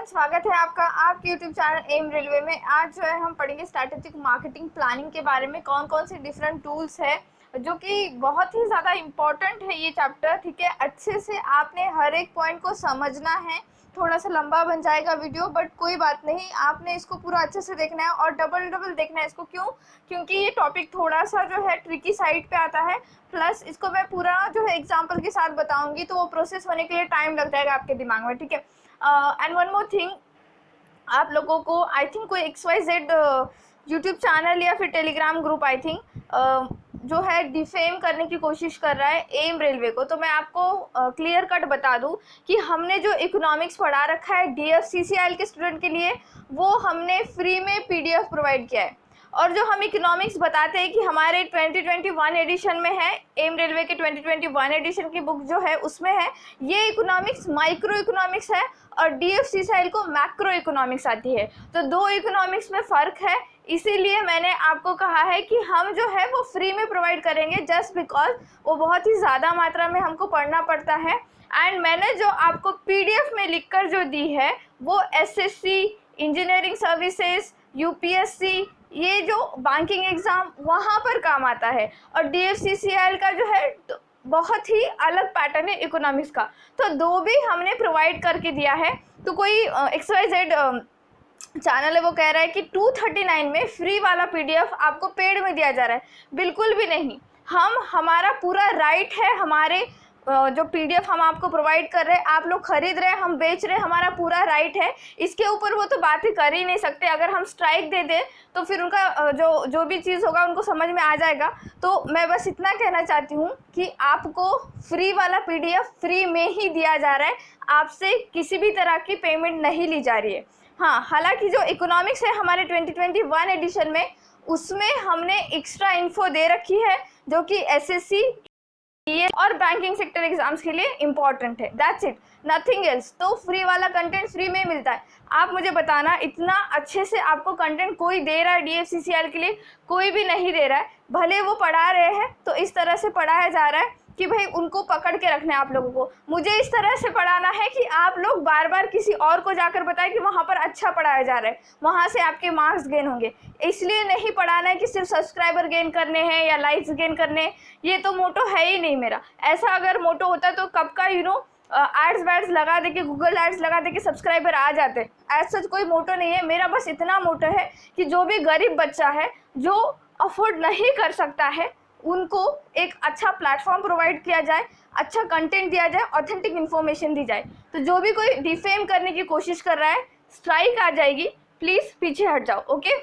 Everyone, स्वागत है आपका आपके यूट्यूब चैनल एम रेलवे में। आज जो है हम पढ़ेंगे स्ट्रैटेजिक मार्केटिंग प्लानिंग के बारे में। कौन कौन से डिफरेंट टूल्स है जो कि बहुत ही ज़्यादा इम्पॉर्टेंट है ये चैप्टर। ठीक है, अच्छे से आपने हर एक पॉइंट को समझना है। थोड़ा सा लंबा बन जाएगा वीडियो, बट कोई बात नहीं, आपने इसको पूरा अच्छे से देखना है और डबल देखना है इसको। क्यों? क्योंकि ये टॉपिक थोड़ा सा जो है ट्रिकी साइड पे आता है, प्लस इसको मैं पूरा जो है एग्जाम्पल के साथ बताऊंगी, तो वो प्रोसेस होने के लिए टाइम लग जाएगा आपके दिमाग में। ठीक है, एंड वन मोर थिंग, आप लोगों को आई थिंक कोई XYZ यूट्यूब चैनल या फिर टेलीग्राम ग्रुप आई थिंक जो है डिफेम करने की कोशिश कर रहा है एम रेलवे को। तो मैं आपको क्लियर कट बता दूं कि हमने जो इकोनॉमिक्स पढ़ा रखा है DFCCIL के स्टूडेंट के लिए, वो हमने फ्री में PDF प्रोवाइड किया है। और जो हम इकोनॉमिक्स बताते हैं कि हमारे 2021 एडिशन में है, एम रेलवे के 2021 एडिशन की बुक जो है उसमें है, ये इकोनॉमिक्स माइक्रो इकोनॉमिक्स है और DFCCIL को मैक्रो इकोनॉमिक्स आती है। तो दो इकोनॉमिक्स में फ़र्क है, इसीलिए मैंने आपको कहा है कि हम जो है वो फ्री में प्रोवाइड करेंगे, जस्ट बिकॉज वो बहुत ही ज़्यादा मात्रा में हमको पढ़ना पड़ता है। एंड मैंने जो आपको PDF में लिखकर जो दी है वो SSC, इंजीनियरिंग सर्विसेज, UPSC, ये जो बैंकिंग एग्ज़ाम वहाँ पर काम आता है। और DFCCIL का जो है बहुत ही अलग पैटर्न है इकोनॉमिक्स का, तो दो भी हमने प्रोवाइड करके दिया है। तो कोई XYZ चैनल है वो कह रहा है कि 239 में फ्री वाला PDF आपको पेड में दिया जा रहा है, बिल्कुल भी नहीं। हमारा पूरा राइट है, हमारे जो PDF हम आपको प्रोवाइड कर रहे हैं, आप लोग खरीद रहे हैं, हम बेच रहे हैं, हमारा पूरा राइट है। इसके ऊपर वो तो बात ही कर ही नहीं सकते। अगर हम स्ट्राइक दे दें तो फिर उनका जो भी चीज़ होगा उनको समझ में आ जाएगा। तो मैं बस इतना कहना चाहती हूँ कि आपको फ्री वाला PDF फ्री में ही दिया जा रहा है, आपसे किसी भी तरह की पेमेंट नहीं ली जा रही है। हाँ, हालांकि जो इकोनॉमिक्स है हमारे 2021 एडिशन में, उसमें हमने एक्स्ट्रा इन्फो दे रखी है जो कि SSC और बैंकिंग सेक्टर एग्जाम्स के लिए इम्पॉर्टेंट है। That's it, nothing else. तो फ्री वाला कंटेंट फ्री में मिलता है। आप मुझे बताना, इतना अच्छे से आपको कंटेंट कोई दे रहा है DFCCIL के लिए? कोई भी नहीं दे रहा है। भले वो पढ़ा रहे हैं तो इस तरह से पढ़ाया जा रहा है कि भाई उनको पकड़ के रखना है आप लोगों को। मुझे इस तरह से पढ़ाना है कि आप लोग बार बार किसी और को जाकर बताएं कि वहाँ पर अच्छा पढ़ाया जा रहा है, वहाँ से आपके मार्क्स गेन होंगे। इसलिए नहीं पढ़ाना है कि सिर्फ सब्सक्राइबर गेन करने हैं या लाइक्स गेन करने हैं, ये तो मोटो है ही नहीं मेरा। ऐसा अगर मोटो होता तो कब का एड्स वैड्स लगा दे के, गूगल एड्स लगा दे के सब्सक्राइबर आ जाते। ऐसा कोई मोटो नहीं है मेरा। बस इतना मोटो है कि जो भी गरीब बच्चा है जो अफोर्ड नहीं कर सकता है, उनको एक अच्छा प्लेटफॉर्म प्रोवाइड किया जाए, अच्छा कंटेंट दिया जाए, ऑथेंटिक इन्फॉर्मेशन दी जाए। तो जो भी कोई डिफेम करने की कोशिश कर रहा है, स्ट्राइक आ जाएगी, प्लीज़ पीछे हट जाओ। ओके,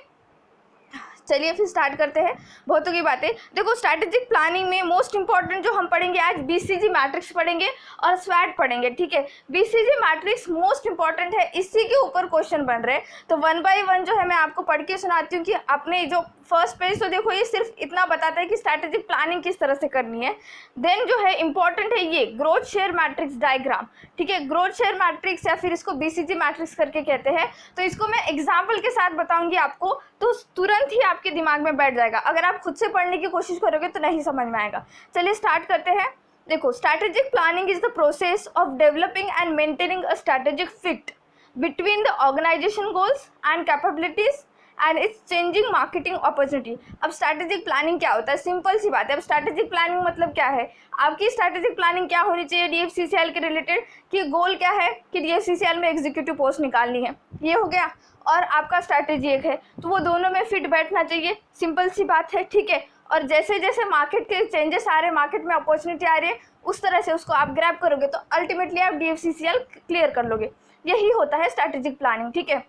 चलिए फिर स्टार्ट करते हैं बहुतों की बातें। देखो, स्ट्रैटेजिक प्लानिंग में मोस्ट इंपॉर्टेंट जो हम पढ़ेंगे आज, BCG मैट्रिक्स पढ़ेंगे और SWOT पढ़ेंगे। ठीक है, BCG मैट्रिक्स मोस्ट इंपॉर्टेंट है, इसी के ऊपर क्वेश्चन बन रहे हैं। तो 1 by 1 जो है मैं आपको पढ़ के सुनाती हूँ कि अपने जो फर्स्ट पेज, तो देखो ये सिर्फ इतना बताता है कि स्ट्रैटेजिक प्लानिंग किस तरह से करनी है। देन जो है इंपॉर्टेंट है ये ग्रोथ शेयर मैट्रिक्स डायग्राम। ठीक है, ग्रोथ शेयर मैट्रिक्स या फिर इसको BCG मैट्रिक्स करके कहते हैं। तो इसको मैं एग्जाम्पल के साथ बताऊंगी आपको, तो तुरंत ही आपके दिमाग में बैठ जाएगा। अगर आप खुद से पढ़ने की कोशिश करोगे तो नहीं समझ में आएगा। चलिए स्टार्ट करते हैं। देखो, strategic planning is the process of developing and maintaining a strategic fit between the organisation goals and capabilities and its changing marketing opportunity. अब स्ट्रैटेजिक प्लानिंग क्या होता है? सिंपल सी बात है। अब स्ट्रैटेजिक प्लानिंग मतलब क्या है? आपकी स्ट्रैटेजिक प्लानिंग क्या होनी चाहिए DFCCIL के रिलेटेड, कि गोल क्या है कि DFCCIL में एग्जीक्यूटिव पोस्ट निकालनी है, ये हो गया, और आपका स्ट्रैटेजी एक है, तो वो दोनों में फिट बैठना चाहिए। सिंपल सी बात है। ठीक है, और जैसे जैसे मार्केट के चेंजेस आ रहे हैं, मार्केट में अपॉर्चुनिटी आ रही है, उस तरह से उसको आप ग्रैब करोगे तो अल्टीमेटली आप DFCCIL क्लियर कर लोगे। यही होता है स्ट्रैटेजिक प्लानिंग। ठीक है,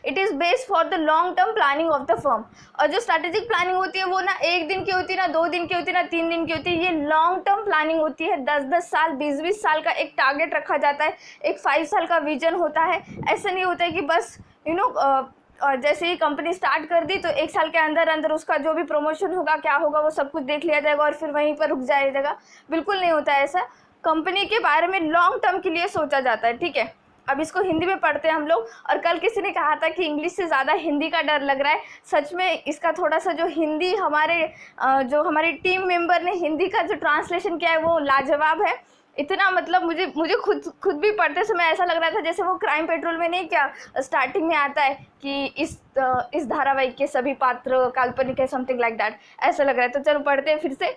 it is based for the long term planning of the firm. और जो स्ट्रैटेजिक प्लानिंग होती है वो ना 1 दिन की होती है, ना 2 दिन की होती है, ना 3 दिन की होती है। ये लॉन्ग टर्म प्लानिंग होती है। 10-10 साल, 20-20 साल का एक टारगेट रखा जाता है, एक 5 साल का विजन होता है। ऐसा नहीं होता है कि बस जैसे ही कंपनी स्टार्ट कर दी तो 1 साल के अंदर अंदर उसका जो भी प्रमोशन होगा, क्या होगा, वो सब कुछ देख लिया जाएगा और फिर वहीं पर रुक जाएगा। बिल्कुल नहीं होता है ऐसा। कंपनी के बारे में लॉन्ग टर्म के लिए सोचा जाता है। ठीक है, अब इसको हिंदी में पढ़ते हैं हम लोग। और कल किसी ने कहा था कि इंग्लिश से ज़्यादा हिंदी का डर लग रहा है। सच में इसका थोड़ा सा जो हिंदी हमारे जो हमारी टीम मेंबर ने हिंदी का जो ट्रांसलेशन किया है वो लाजवाब है। इतना मतलब मुझे खुद भी पढ़ते समय ऐसा लग रहा था जैसे वो क्राइम पेट्रोल में नहीं क्या स्टार्टिंग में आता है कि इस धारावाहिक के सभी पात्र काल्पनिक है, समथिंग लाइक दैट, ऐसा लग रहा है। तो चलो पढ़ते हैं फिर से।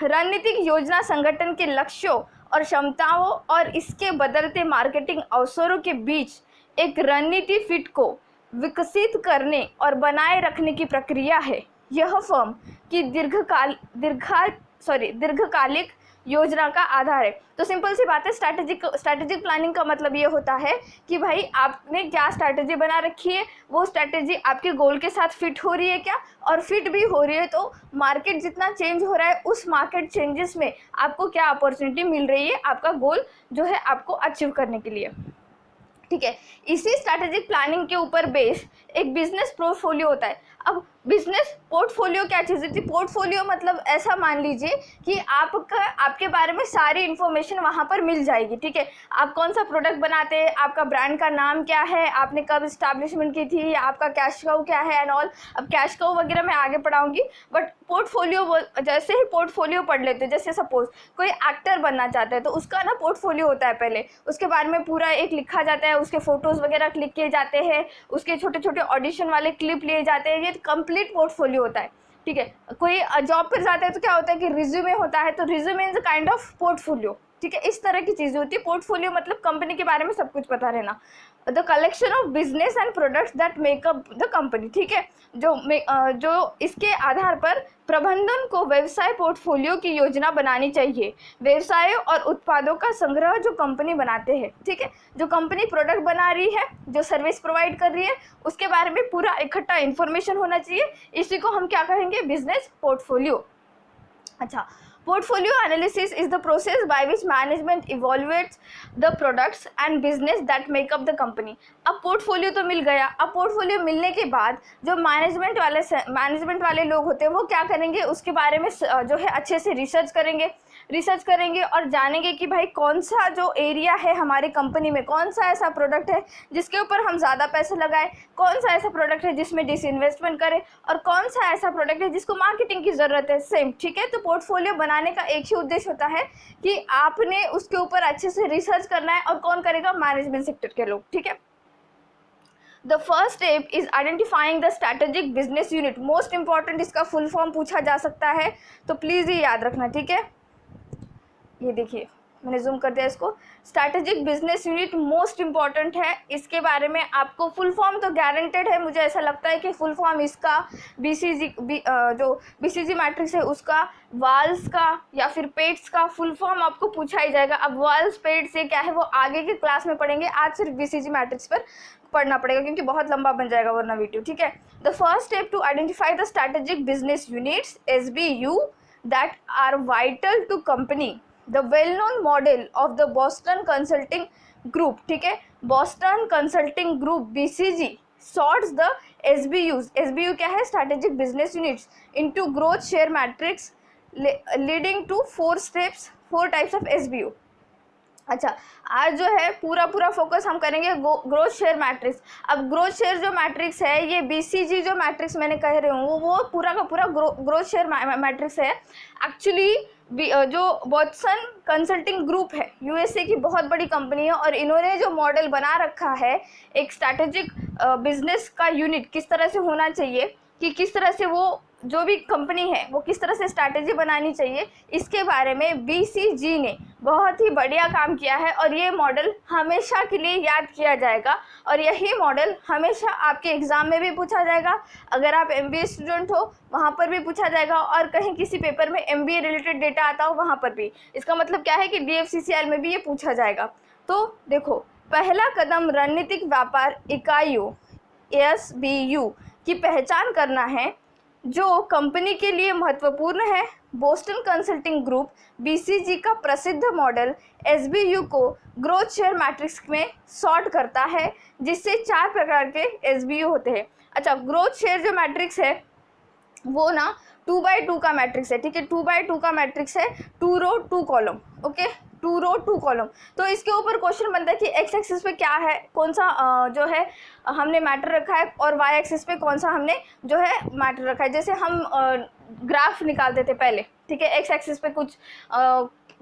रणनीतिक योजना संगठन के लक्ष्यों और क्षमताओं और इसके बदलते मार्केटिंग अवसरों के बीच एक रणनीति फिट को विकसित करने और बनाए रखने की प्रक्रिया है। यह फर्म की दीर्घकालिक योजना का आधार है। तो सिंपल सी बात है, स्ट्रैटेजिक प्लानिंग का मतलब ये होता है कि भाई आपने क्या स्ट्रैटेजी बना रखी है, वो स्ट्रैटेजी आपके गोल के साथ फिट हो रही है क्या, और फिट भी हो रही है तो मार्केट जितना चेंज हो रहा है उस मार्केट चेंजेस में आपको क्या अपॉर्चुनिटी मिल रही है आपका गोल जो है आपको अचीव करने के लिए। ठीक है, इसी स्ट्रैटेजिक प्लानिंग के ऊपर बेस एक बिजनेस पोर्टफोलियो होता है। अब बिजनेस पोर्टफोलियो क्या चीज़ होती है? पोर्टफोलियो मतलब ऐसा मान लीजिए कि आपके बारे में सारी इन्फॉर्मेशन वहाँ पर मिल जाएगी। ठीक है, आप कौन सा प्रोडक्ट बनाते हैं, आपका ब्रांड का नाम क्या है, आपने कब इस्टेब्लिशमेंट की थी, आपका कैश काउ क्या है एंड ऑल। अब कैश काउ वगैरह मैं आगे पढ़ाऊंगी, बट पोर्टफोलियो जैसे ही पोर्टफोलियो पढ़ लेते हैं, जैसे सपोज कोई एक्टर बनना चाहता है तो उसका ना पोर्टफोलियो होता है, पहले उसके बारे में पूरा एक लिखा जाता है, उसके फोटोज़ वगैरह क्लिक किए जाते हैं, उसके छोटे छोटे ऑडिशन वाले क्लिप लिए जाते हैं, ये कंप्लीट पोर्टफोलियो होता है। ठीक है, कोई जॉब पर जाता है तो क्या होता है कि रिज्यूमे होता है, तो resume is a kind of portfolio. ठीक है, इस तरह की चीज़ें होती है। पोर्टफोलियो मतलब कंपनी के बारे में सब कुछ पता रहना, the collection of business and products that makeup the company. ठीक है, जो इसके आधार पर प्रबंधन को व्यवसाय पोर्टफोलियो की योजना बनानी चाहिए। व्यवसायों और उत्पादों का संग्रह जो कंपनी बनाते हैं, ठीक है, जो कंपनी प्रोडक्ट बना रही है, जो सर्विस प्रोवाइड कर रही है, उसके बारे में पूरा इकट्ठा इन्फॉर्मेशन होना चाहिए। इसी को हम क्या कहेंगे? Business portfolio. अच्छा, portfolio analysis is the process by which management evaluates the products and business that make up the company। अब पोर्टफोलियो तो मिल गया, अब पोर्टफोलियो मिलने के बाद जो मैनेजमेंट वाले लोग होते हैं वो क्या करेंगे, उसके बारे में जो है अच्छे से रिसर्च करेंगे और जानेंगे कि भाई कौन सा जो एरिया है हमारी कंपनी में, कौन सा ऐसा प्रोडक्ट है जिसके ऊपर हम ज़्यादा पैसे लगाएं, कौन सा ऐसा प्रोडक्ट है जिसमें डिसइन्वेस्टमेंट करें, और कौन सा ऐसा प्रोडक्ट है जिसको मार्केटिंग की ज़रूरत है। सेम, ठीक है। तो पोर्टफोलियो बनाने का एक ही उद्देश्य होता है कि आपने उसके ऊपर अच्छे से रिसर्च करना है, और कौन करेगा? मैनेजमेंट सेक्टर के लोग। ठीक है, the first step is identifying the strategic business unit. Most important, इसका फुल फॉर्म पूछा जा सकता है, तो प्लीज़ ये याद रखना। ठीक है, ये देखिए मैंने जूम कर दिया इसको। Strategic business unit most important है, इसके बारे में आपको फुल फॉर्म तो गारंटेड है, मुझे ऐसा लगता है कि फुल फॉर्म इसका जो बीसीजी मैट्रिक्स है उसका, वाल्स का या फिर पेट्स का फुल फॉर्म आपको पूछा ही जाएगा। अब वाल्स पेट्स ये क्या है वो आगे की क्लास में पढ़ेंगे, आज सिर्फ बीसीजी मैट्रिक्स पर पढ़ना पड़ेगा क्योंकि बहुत लंबा बन जाएगा वरना वीडियो। ठीक है, the first step to identify the strategic business units SBU that are vital to company, the well known model of the Boston Consulting Group. ठीक है, Boston Consulting Group BCG sorts the SBUs, SBU क्या है? Strategic business units, into growth share matrix leading to 4 types of SBU। अच्छा, आज जो है पूरा focus हम करेंगे ग्रोथ शेयर मैट्रिक्स। अब ग्रोथ शेयर जो मैट्रिक्स है, ये BCG जो मैट्रिक्स मैंने कह रही हूँ वो पूरा का पूरा ग्रोथ शेयर मैट्रिक्स है। एक्चुअली जो बॉस्टन कंसल्टिंग ग्रुप है USA की बहुत बड़ी कंपनी है, और इन्होंने जो मॉडल बना रखा है एक स्ट्रैटेजिक बिजनेस का यूनिट किस तरह से होना चाहिए, कि किस तरह से वो जो भी कंपनी है वो किस तरह से स्ट्रैटेजी बनानी चाहिए, इसके बारे में BCG ने बहुत ही बढ़िया काम किया है, और ये मॉडल हमेशा के लिए याद किया जाएगा, और यही मॉडल हमेशा आपके एग्ज़ाम में भी पूछा जाएगा। अगर आप MBA स्टूडेंट हो वहाँ पर भी पूछा जाएगा, और कहीं किसी पेपर में MBA रिलेटेड डेटा आता हो वहाँ पर भी। इसका मतलब क्या है कि DFCCL में भी ये पूछा जाएगा। तो देखो, पहला कदम रणनीतिक व्यापार इकाइयों SBU की पहचान करना है जो कंपनी के लिए महत्वपूर्ण है। बोस्टन कंसल्टिंग ग्रुप BCG का प्रसिद्ध मॉडल SBU को ग्रोथ शेयर मैट्रिक्स में सॉर्ट करता है, जिससे 4 प्रकार के SBU होते हैं। अच्छा, ग्रोथ शेयर जो मैट्रिक्स है वो ना 2x2 का मैट्रिक्स है। ठीक है, 2x2 का मैट्रिक्स है, 2 रो 2 कॉलम। ओके, 2 रो 2 कॉलम। तो इसके ऊपर क्वेश्चन बनता है कि X एक्सिस पे क्या है, कौन सा जो है हमने मैटर रखा है, और Y एक्सिस पे कौन सा हमने जो है मैटर रखा है। जैसे हम ग्राफ निकालते थे पहले, ठीक है, X एक्सिस पे कुछ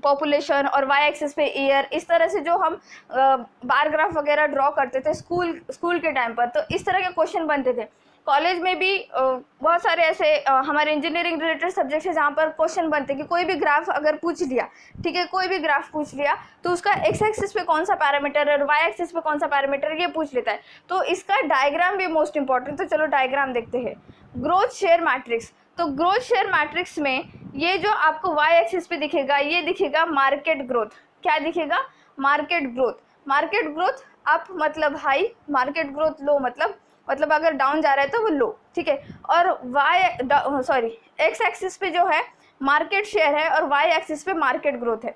पॉपुलेशन और वाई एक्सिस पे ईयर, इस तरह से जो हम बार ग्राफ वगैरह ड्रॉ करते थे स्कूल के टाइम पर, तो इस तरह के क्वेश्चन बनते थे। कॉलेज में भी बहुत सारे ऐसे हमारे इंजीनियरिंग रिलेटेड सब्जेक्ट है जहाँ पर क्वेश्चन बनते हैं कि कोई भी ग्राफ अगर पूछ लिया, ठीक है, कोई भी ग्राफ पूछ लिया तो उसका एक्स एक्सिस पे कौन सा पैरामीटर और वाई एक्सिस पे कौन सा पैरामीटर ये पूछ लेता है, तो इसका डायग्राम भी मोस्ट इंपॉर्टेंट। तो चलो डायग्राम देखते हैं। ग्रोथ शेयर मैट्रिक्स, तो ग्रोथ शेयर मैट्रिक्स में ये जो आपको वाई एक्सिस पे दिखेगा ये दिखेगा मार्केट ग्रोथ। क्या दिखेगा? Market growth. Market growth up मतलब हाई, मार्केट ग्रोथ लो मतलब अगर डाउन जा रहा है तो वो लो, ठीक है। और एक्स एक्सिस पे जो है मार्केट शेयर है और वाई एक्सिस पे मार्केट ग्रोथ है,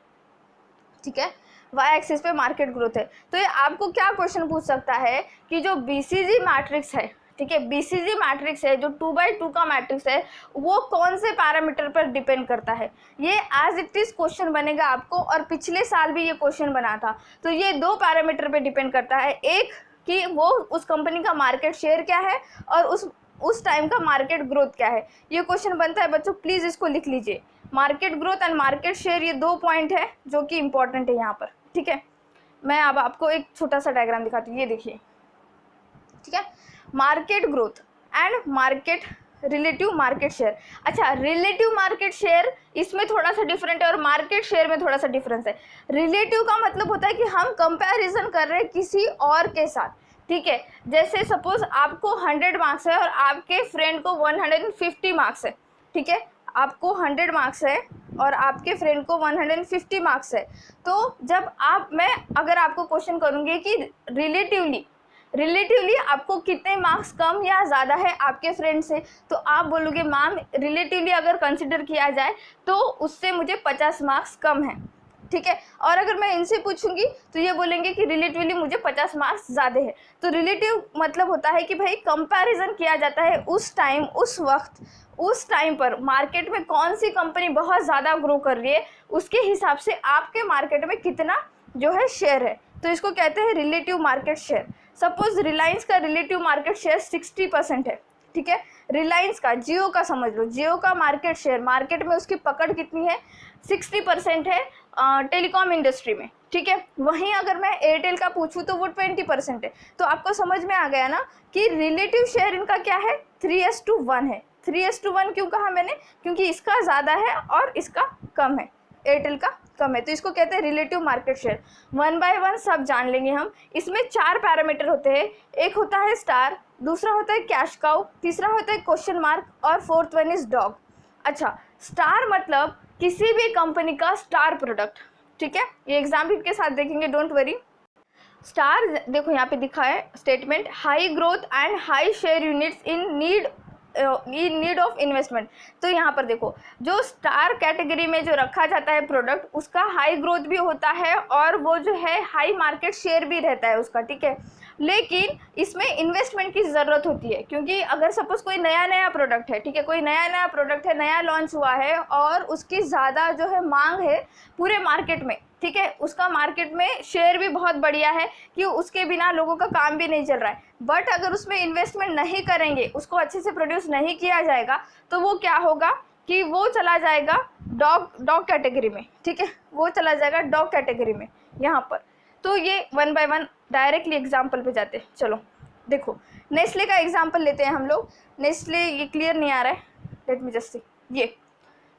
ठीक है, वाई एक्सिस पे मार्केट ग्रोथ है। तो ये आपको क्या क्वेश्चन पूछ सकता है कि जो बीसीजी मैट्रिक्स है, ठीक है, बीसीजी मैट्रिक्स है जो 2x2 का मैट्रिक्स है, वो कौन से पैरामीटर पर डिपेंड करता है। ये एज इट इज क्वेश्चन बनेगा आपको, और पिछले साल भी ये क्वेश्चन बना था। तो ये दो पैरामीटर पे डिपेंड करता है, एक कि वो उस कंपनी का मार्केट शेयर क्या है और उस टाइम का मार्केट ग्रोथ क्या है। ये क्वेश्चन बनता है बच्चों, प्लीज़ इसको लिख लीजिए। Market growth and market share, ये दो पॉइंट है जो कि इंपॉर्टेंट है यहाँ पर, ठीक है। मैं अब आपको एक छोटा सा डायग्राम दिखाती हूँ, ये देखिए, ठीक है। Market growth and market relative market share. अच्छा, रिलेटिव मार्केट शेयर इसमें थोड़ा सा डिफरेंट है और मार्केट शेयर में थोड़ा सा डिफरेंस है। रिलेटिव का मतलब होता है कि हम कंपैरिजन कर रहे हैं किसी और के साथ, ठीक है। जैसे सपोज आपको 100 मार्क्स है और आपके फ्रेंड को 150 मार्क्स है, ठीक है, आपको 100 मार्क्स है और आपके फ्रेंड को 150 मार्क्स है। तो जब मैं अगर आपको क्वेश्चन करूँगी कि रिलेटिवली आपको कितने मार्क्स कम या ज़्यादा है आपके फ्रेंड से, तो आप बोलोगे मैम रिलेटिवली अगर कंसिडर किया जाए तो उससे मुझे 50 मार्क्स कम है, ठीक है। और अगर मैं इनसे पूछूंगी तो ये बोलेंगे कि रिलेटिवली मुझे 50 मार्क्स ज़्यादा है। तो रिलेटिव मतलब होता है कि भाई कंपैरिजन किया जाता है उस टाइम, उस वक्त, उस टाइम पर मार्केट में कौन सी कंपनी बहुत ज़्यादा ग्रो कर रही है, उसके हिसाब से आपके मार्केट में कितना जो है शेयर है, तो इसको कहते हैं relative market share. Suppose Reliance का रिलेटिव मार्केट शेयर 60% है, ठीक है। रिलायंस का, जियो का समझ लो, जियो का मार्केट शेयर, मार्केट में उसकी पकड़ कितनी है, 60% है टेलीकॉम इंडस्ट्री में, ठीक है। वहीं अगर मैं एयरटेल का पूछूं तो वो 20% है। तो आपको समझ में आ गया ना कि रिलेटिव शेयर इनका क्या है, 3:1 है। 3:1 क्यों कहा मैंने, क्योंकि इसका ज़्यादा है और इसका कम है, एयरटेल का कम है, तो इसको कहते हैं रिलेटिव मार्केट शेयर। 1 by 1 सब जान लेंगे हम। इसमें 4 पैरामीटर होते हैं, एक होता है स्टार, दूसरा होता है कैश काउ, तीसरा होता है क्वेश्चन मार्क और फोर्थ वन इज डॉग। अच्छा, स्टार मतलब किसी भी कंपनी का स्टार प्रोडक्ट, ठीक है, ये एग्जाम्पल के साथ देखेंगे, डोंट वरी। स्टार देखो यहाँ पे दिखा है statement, high growth and high share units in need of investment. तो यहाँ पर देखो, जो स्टार कैटेगरी में जो रखा जाता है प्रोडक्ट, उसका हाई ग्रोथ भी होता है और वो जो है हाई मार्केट शेयर भी रहता है उसका, ठीक है। लेकिन इसमें इन्वेस्टमेंट की ज़रूरत होती है, क्योंकि अगर सपोज कोई नया प्रोडक्ट है, ठीक है, कोई नया प्रोडक्ट है, नया लॉन्च हुआ है और उसकी ज़्यादा जो है मांग है पूरे मार्केट में, ठीक है, उसका मार्केट में शेयर भी बहुत बढ़िया है कि उसके बिना लोगों का काम भी नहीं चल रहा है। बट अगर उसमें इन्वेस्टमेंट नहीं करेंगे, उसको अच्छे से प्रोड्यूस नहीं किया जाएगा, तो वो क्या होगा कि वो चला जाएगा डॉग कैटेगरी में, ठीक है, वो चला जाएगा डॉग कैटेगरी में यहाँ पर। तो ये 1 by 1 डायरेक्टली एग्जाम्पल पे जाते हैं। चलो देखो, नेस्ले का एग्जाम्पल लेते हैं हम लोग। नेस्ले, ये क्लियर नहीं आ रहा है, लेट मी जस्ट सी। ये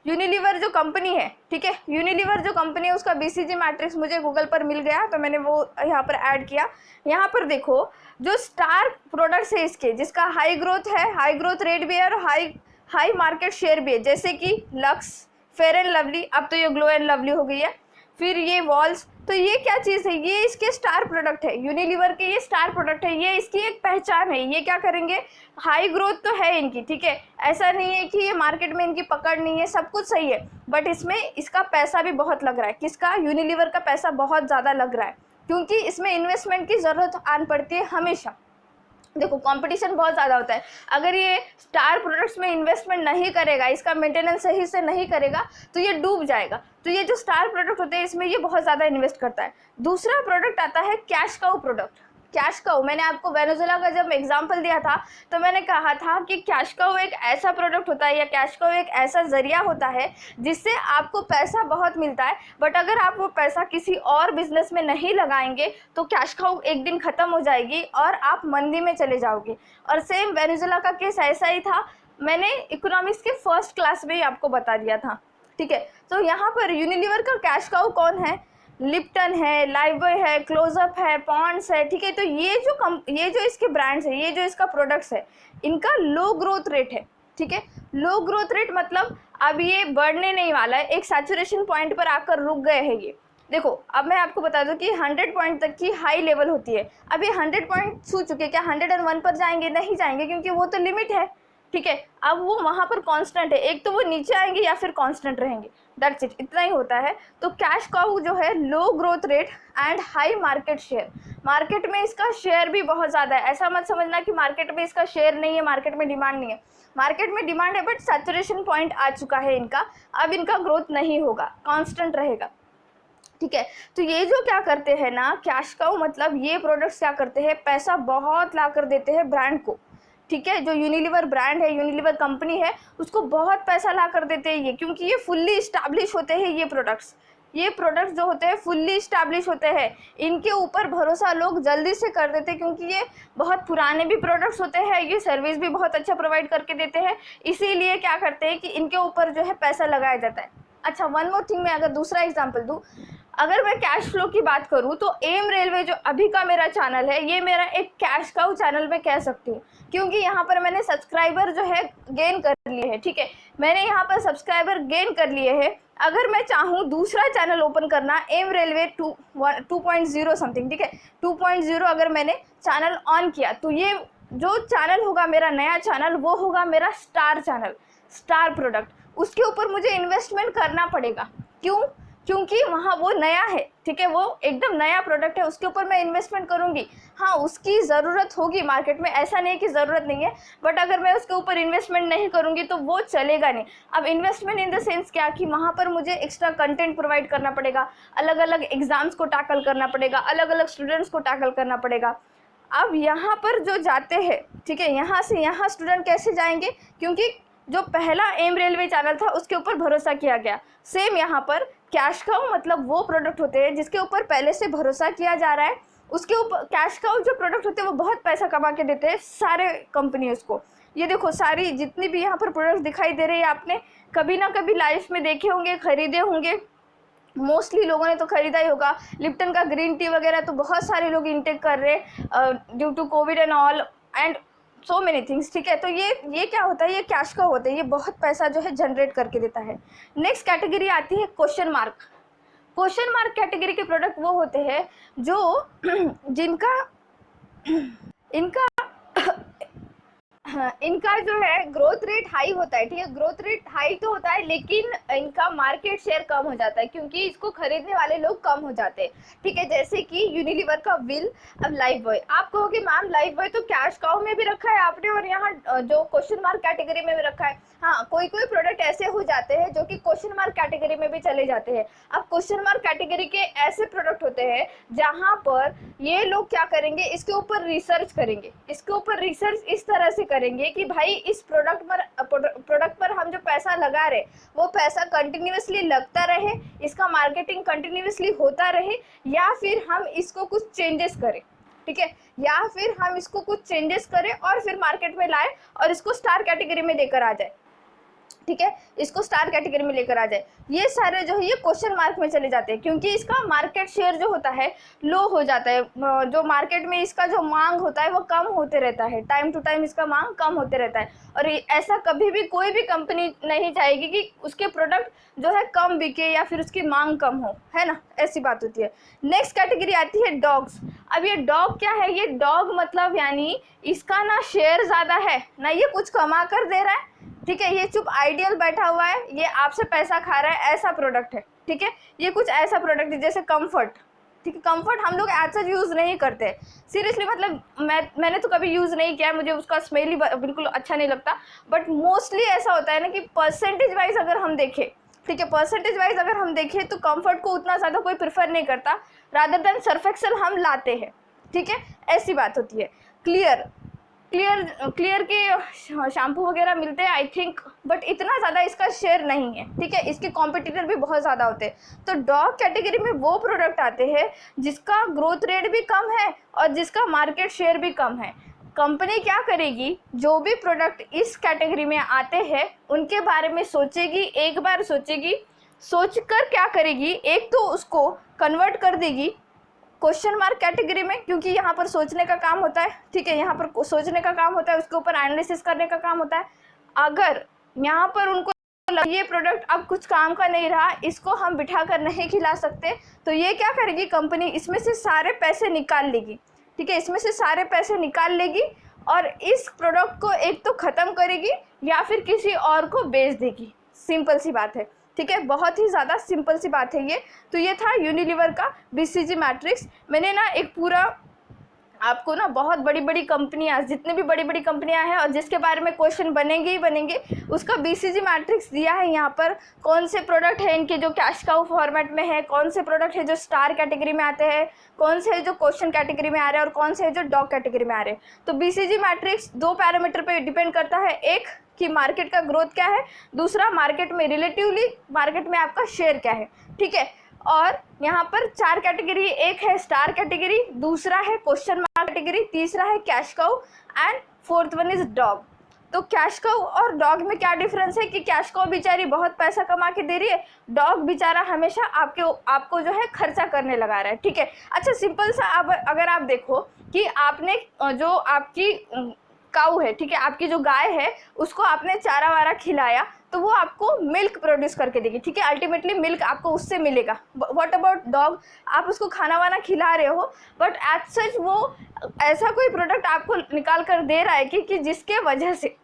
यूनिलीवर जो कंपनी है, ठीक है, यूनिलीवर जो कंपनी है उसका बीसीजी मैट्रिक्स मुझे गूगल पर मिल गया, तो मैंने वो यहाँ पर ऐड किया। यहाँ पर देखो, जो स्टार प्रोडक्ट्स है इसके, जिसका हाई ग्रोथ है, हाई ग्रोथ रेट भी है और हाई मार्केट शेयर भी है, जैसे कि लक्स, फेयर एंड लवली, अब तो ये ग्लो एंड लवली हो गई है, फिर ये वॉल्स। तो ये क्या चीज़ है, ये इसके स्टार प्रोडक्ट है, यूनिलीवर के ये स्टार प्रोडक्ट है, ये इसकी एक पहचान है। ये क्या करेंगे, हाई ग्रोथ तो है इनकी, ठीक है, ऐसा नहीं है कि ये मार्केट में इनकी पकड़ नहीं है, सब कुछ सही है, बट इसमें इसका पैसा भी बहुत लग रहा है। किसका, यूनिलीवर का पैसा बहुत ज़्यादा लग रहा है, क्योंकि इसमें इन्वेस्टमेंट की ज़रूरत आन पड़ती है हमेशा। देखो, कंपटीशन बहुत ज़्यादा होता है, अगर ये स्टार प्रोडक्ट्स में इन्वेस्टमेंट नहीं करेगा, इसका मेंटेनेंस सही से नहीं करेगा, तो ये डूब जाएगा। तो ये जो स्टार प्रोडक्ट होते हैं इसमें ये बहुत ज़्यादा इन्वेस्ट करता है। दूसरा प्रोडक्ट आता है cash cow product, cash cow, मैंने आपको वेनेजुएला का जब एग्जांपल दिया था तो मैंने कहा था कि कैश काउ एक ऐसा प्रोडक्ट होता है या कैश काउ एक ऐसा जरिया होता है जिससे आपको पैसा बहुत मिलता है, बट अगर आप वो पैसा किसी और बिजनेस में नहीं लगाएंगे तो कैश काउ एक दिन ख़त्म हो जाएगी और आप मंदी में चले जाओगे। और सेम वेनेजुएला का केस ऐसा ही था, मैंने इकोनॉमिक्स के फर्स्ट क्लास में ही आपको बता दिया था, ठीक है। तो यहाँ पर यूनिलीवर का कैश काउ कौन है? लिप्टन है, लाइफबॉय है, क्लोजअप है, पॉन्ड्स है, ठीक है। तो ये जो इसके ब्रांड्स है, ये जो इसका प्रोडक्ट्स है, इनका लो ग्रोथ रेट है, ठीक है। लो ग्रोथ रेट मतलब अब ये बढ़ने नहीं वाला है, एक सैचुरेशन पॉइंट पर आकर रुक गए हैं ये। देखो अब मैं आपको बता दूं कि 100 पॉइंट तक की हाई लेवल होती है, अब ये 100 पॉइंट छू चुके, क्या 101 पर जाएंगे? नहीं जाएंगे, क्योंकि वो तो लिमिट है, ठीक है। अब वो वहाँ पर कांस्टेंट है, एक तो वो नीचे आएंगे या फिर कांस्टेंट रहेंगे, दैट्स इट, इतना ही होता है। तो कैश काउ जो है low growth rate and high market share, market में इसका शेयर भी बहुत ज़्यादा है। ऐसा मत समझना कि मार्केट में इसका शेयर नहीं है, मार्केट में डिमांड नहीं है, मार्केट में डिमांड है, बट सैचुरेशन पॉइंट आ चुका है इनका, अब इनका ग्रोथ नहीं होगा, कांस्टेंट रहेगा, ठीक है। तो ये जो क्या करते हैं ना, कैश काउ मतलब ये प्रोडक्ट्स क्या करते हैं, पैसा बहुत ला कर देते हैं ब्रांड को, ठीक है। जो यूनिलीवर ब्रांड है, यूनिलीवर कंपनी है, उसको बहुत पैसा ला कर देते हैं ये, क्योंकि ये फुल्ली इस्टेब्लिश होते हैं। ये प्रोडक्ट्स जो होते हैं फुल्ली इस्टेब्लिश होते हैं, इनके ऊपर भरोसा लोग जल्दी से कर देते हैं, क्योंकि ये बहुत पुराने भी प्रोडक्ट्स होते हैं, ये सर्विस भी बहुत अच्छा प्रोवाइड करके देते हैं, इसीलिए क्या करते हैं कि इनके ऊपर जो है पैसा लगाया जाता है। अच्छा, वन मोर थिंग, मैं अगर दूसरा एग्जाम्पल दूँ, अगर मैं कैश फ्लो की बात करूँ तो एम रेलवे जो अभी का मेरा चैनल है, ये मेरा एक कैश काउ चैनल में कह सकती हूँ, क्योंकि यहाँ पर मैंने सब्सक्राइबर जो है गेन कर लिए हैं, ठीक है। मैंने यहाँ पर सब्सक्राइबर गेन कर लिए हैं। अगर मैं चाहूँ दूसरा चैनल ओपन करना, एम रेलवे 2.0 समथिंग, ठीक है, 2.0 अगर मैंने चैनल ऑन किया तो ये जो चैनल होगा मेरा नया चैनल, वो होगा मेरा स्टार चैनल, स्टार प्रोडक्ट। उसके ऊपर मुझे इन्वेस्टमेंट करना पड़ेगा, क्यों? क्योंकि वहाँ वो नया है, ठीक है, वो एकदम नया प्रोडक्ट है, उसके ऊपर मैं इन्वेस्टमेंट करूँगी। हाँ, उसकी ज़रूरत होगी मार्केट में, ऐसा नहीं कि ज़रूरत नहीं है, बट अगर मैं उसके ऊपर इन्वेस्टमेंट नहीं करूँगी तो वो चलेगा नहीं। अब इन्वेस्टमेंट इन द सेंस क्या कि वहाँ पर मुझे एक्स्ट्रा कंटेंट प्रोवाइड करना पड़ेगा, अलग अलग एग्ज़ाम्स को टैकल करना पड़ेगा, अलग अलग स्टूडेंट्स को टैकल करना पड़ेगा। अब यहाँ पर जो जाते हैं, ठीक है, यहाँ से यहाँ स्टूडेंट कैसे जाएंगे? क्योंकि जो पहला एम रेलवे चैनल था उसके ऊपर भरोसा किया गया। सेम यहाँ पर कैश काउ मतलब वो प्रोडक्ट होते हैं जिसके ऊपर पहले से भरोसा किया जा रहा है, उसके ऊपर कैश काउ जो प्रोडक्ट होते हैं वो बहुत पैसा कमा के देते हैं सारे कंपनीज को। ये देखो, सारी जितनी भी यहाँ पर प्रोडक्ट दिखाई दे रही है, आपने कभी ना कभी लाइफ में देखे होंगे, खरीदे होंगे, मोस्टली लोगों ने तो खरीदा ही होगा। लिप्टन का ग्रीन टी वगैरह तो बहुत सारे लोग इंटेक कर रहे हैं due to COVID and all and so many things, ठीक है। तो ये क्या होता है, ये कैश का होता है, ये बहुत पैसा जो है जनरेट करके देता है। नेक्स्ट कैटेगरी आती है question mark. Question mark category के प्रोडक्ट वो होते हैं जो जिनका इनका जो है ग्रोथ रेट हाई होता है, ठीक है, ग्रोथ रेट हाई तो होता है, लेकिन इनका मार्केट शेयर कम हो जाता है क्योंकि इसको खरीदने वाले लोग कम हो जाते हैं, ठीक है। जैसे कि यूनिलीवर का विल, अब लाइफबॉय, आप कहोगे मैम लाइफबॉय तो कैश काउ में भी रखा है आपने और यहाँ जो क्वेश्चन मार्क कैटेगरी में भी रखा है। हाँ, कोई कोई प्रोडक्ट ऐसे हो जाते हैं जो कि क्वेश्चन मार्क कैटेगरी में भी चले जाते हैं। अब क्वेश्चन मार्क कैटेगरी के ऐसे प्रोडक्ट होते हैं जहाँ पर ये लोग क्या करेंगे, इसके ऊपर रिसर्च करेंगे, इसके ऊपर रिसर्च इस तरह से करेंगे कि भाई इस प्रोडक्ट पर हम जो पैसा लगा रहे वो पैसा कंटिन्यूअसली लगता रहे, इसका मार्केटिंग कंटिन्यूअसली होता रहे, या फिर हम इसको कुछ चेंजेस करें, ठीक है, या फिर हम इसको कुछ चेंजेस करें और फिर मार्केट में लाए और इसको स्टार कैटेगरी में लेकर आ जाए, ठीक है, इसको स्टार कैटेगरी में लेकर आ जाए। ये सारे जो है ये क्वेश्चन मार्क में चले जाते हैं क्योंकि इसका मार्केट शेयर जो होता है लो हो जाता है, जो मार्केट में इसका जो मांग होता है वो कम होते रहता है, टाइम टू टाइम इसका मांग कम होते रहता है। और ऐसा कभी भी कोई भी कंपनी नहीं चाहेगी कि उसके प्रोडक्ट जो है कम बिके या फिर उसकी मांग कम हो, है ना, ऐसी बात होती है। नेक्स्ट कैटेगरी आती है डॉग्स। अब ये डॉग क्या है, ये डॉग मतलब यानी इसका ना शेयर ज़्यादा है ना ये कुछ कमा कर दे रहा है, ठीक है, ये चुप आइडियल बैठा हुआ है, ये आपसे पैसा खा रहा है, ऐसा प्रोडक्ट है, ठीक है। ये कुछ ऐसा प्रोडक्ट है जैसे कंफर्ट, ठीक है, कंफर्ट हम लोग ऐसा यूज़ नहीं करते सीरियसली, मतलब मैंने तो कभी यूज़ नहीं किया, मुझे उसका स्मेल ही बिल्कुल अच्छा नहीं लगता, बट मोस्टली ऐसा होता है ना कि परसेंटेज वाइज अगर हम देखें, ठीक है, परसेंटेज वाइज अगर हम देखें तो कंफर्ट को उतना ज़्यादा कोई प्रेफर नहीं करता, रादर देन सर्फ एक्सेल हम लाते हैं, ठीक है, ऐसी बात होती है। क्लियर के शैम्पू वगैरह मिलते हैं आई थिंक, बट इतना ज़्यादा इसका शेयर नहीं है, ठीक है, इसके कॉम्पिटिटर भी बहुत ज़्यादा होते हैं। तो डॉग कैटेगरी में वो प्रोडक्ट आते हैं जिसका ग्रोथ रेट भी कम है और जिसका मार्केट शेयर भी कम है। कंपनी क्या करेगी, जो भी प्रोडक्ट इस कैटेगरी में आते हैं उनके बारे में सोचेगी, एक बार सोचेगी, सोचकर क्या करेगी, एक तो उसको कन्वर्ट कर देगी क्वेश्चन मार्क कैटेगरी में, क्योंकि यहाँ पर सोचने का काम होता है, ठीक है, यहाँ पर सोचने का काम होता है, उसके ऊपर एनालिसिस करने का काम होता है। अगर यहाँ पर उनको ये प्रोडक्ट अब कुछ काम का नहीं रहा, इसको हम बिठा कर नहीं खिला सकते, तो ये क्या करेगी कंपनी, इसमें से सारे पैसे निकाल लेगी, ठीक है, इसमें से सारे पैसे निकाल लेगी और इस प्रोडक्ट को एक तो ख़त्म करेगी या फिर किसी और को बेच देगी। सिंपल सी बात है, ठीक है, बहुत ही ज़्यादा सिंपल सी बात है ये। तो ये था यूनिलीवर का बीसीजी मैट्रिक्स। मैंने ना एक पूरा आपको ना बहुत बड़ी बड़ी कंपनियां, जितने भी बड़ी बड़ी कंपनियां हैं और जिसके बारे में क्वेश्चन बनेंगे ही बनेंगे, उसका बीसीजी मैट्रिक्स दिया है यहाँ पर। कौन से प्रोडक्ट हैं इनके जो कैश काउ फॉर्मेट में है, कौन से प्रोडक्ट है जो स्टार कैटेगरी में आते हैं, कौन से है जो क्वेश्चन कैटेगरी में आ रहे हैं और कौन से है जो डॉग कैटेगरी में आ रहे हैं। तो बीसीजी मैट्रिक्स 2 पैरामीटर पर डिपेंड करता है, एक कि मार्केट का ग्रोथ क्या है, दूसरा मार्केट में रिलेटिवली मार्केट में आपका शेयर क्या है, ठीक है। और यहाँ पर 4 कैटेगरी, एक है स्टार कैटेगरी, दूसरा है क्वेश्चन मार्क कैटेगरी, तीसरा है cash cow and fourth one is dog. तो कैश काउ और डॉग में क्या डिफरेंस है कि कैश काउ बेचारी बहुत पैसा कमा के दे रही है, डॉग बेचारा हमेशा आपको जो है खर्चा करने लगा रहा है, ठीक है। अच्छा सिंपल सा, अब अगर आप देखो कि आपने जो आपकी काऊ है, ठीक है, आपकी जो गाय है उसको आपने चारा वारा खिलाया तो वो आपको मिल्क प्रोड्यूस करके देगी, ठीक है, अल्टीमेटली मिल्क आपको उससे मिलेगा। व्हाट अबाउट डॉग, आप उसको खाना वाना खिला रहे हो बट एज सच वो ऐसा कोई प्रोडक्ट आपको निकाल कर दे रहा है कि जिसके वजह से,